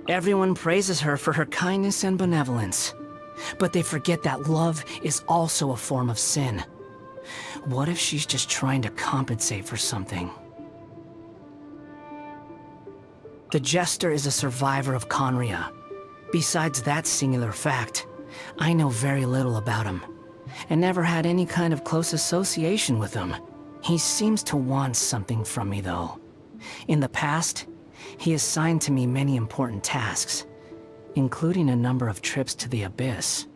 Everyone praises her for her kindness and benevolence, but they forget that love is also a form of sin. What if she's just trying to compensate for something? The Jester is a survivor of Conria. Besides that singular fact, I know very little about him, and never had any kind of close association with him. He seems to want something from me, though. In the past, he assigned to me many important tasks, including a number of trips to the Abyss.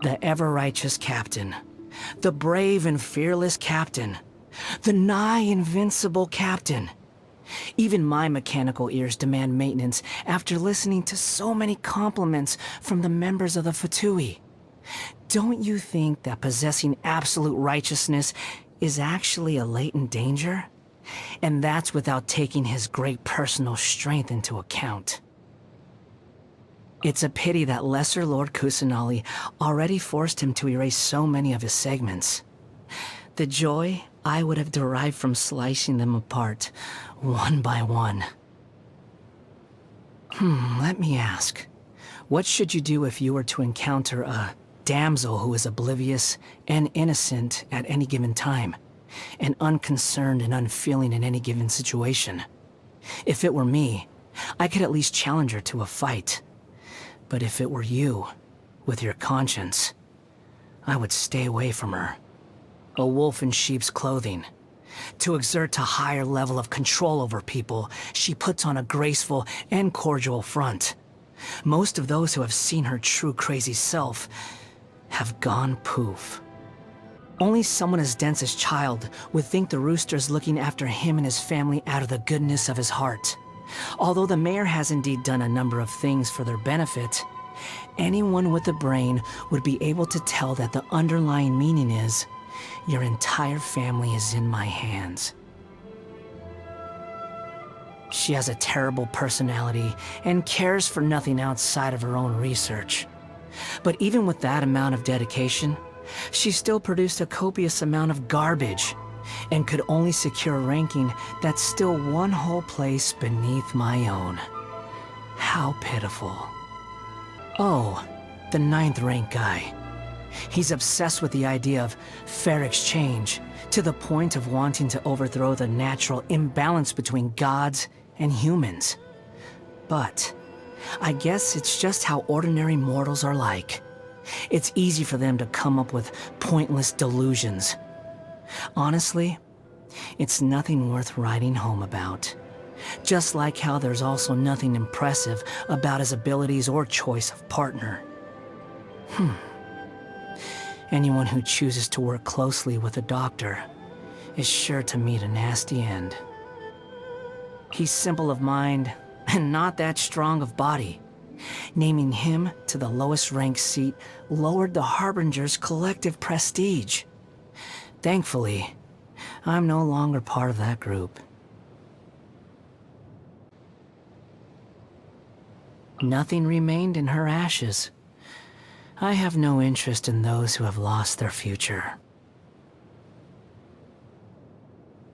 The ever-righteous captain, the brave and fearless captain, the nigh-invincible captain. Even my mechanical ears demand maintenance after listening to so many compliments from the members of the fatui. Don't you think that possessing absolute righteousness is actually a latent danger? And that's without taking his great personal strength into account. It's a pity that Lesser Lord Kusanali already forced him to erase so many of his segments. The joy I would have derived from slicing them apart, one by one. Let me ask. What should you do if you were to encounter a damsel who is oblivious and innocent at any given time, and unconcerned and unfeeling in any given situation? If it were me, I could at least challenge her to a fight. But if it were you, with your conscience, I would stay away from her. A wolf in sheep's clothing. To exert a higher level of control over people, she puts on a graceful and cordial front. Most of those who have seen her true crazy self have gone poof. Only someone as dense as Child would think the rooster is looking after him and his family out of the goodness of his heart. Although the mayor has indeed done a number of things for their benefit, anyone with a brain would be able to tell that the underlying meaning is, your entire family is in my hands. She has a terrible personality and cares for nothing outside of her own research. But even with that amount of dedication, she still produced a copious amount of garbage, and could only secure a ranking that's still one whole place beneath my own. How pitiful. Oh, the 9th rank guy. He's obsessed with the idea of fair exchange, to the point of wanting to overthrow the natural imbalance between gods and humans. But I guess it's just how ordinary mortals are like. It's easy for them to come up with pointless delusions. Honestly, it's nothing worth writing home about. Just like how there's also nothing impressive about his abilities or choice of partner. Anyone who chooses to work closely with a doctor is sure to meet a nasty end. He's simple of mind and not that strong of body. Naming him to the lowest ranked seat lowered the Harbingers' collective prestige. Thankfully, I'm no longer part of that group. Nothing remained in her ashes. I have no interest in those who have lost their future.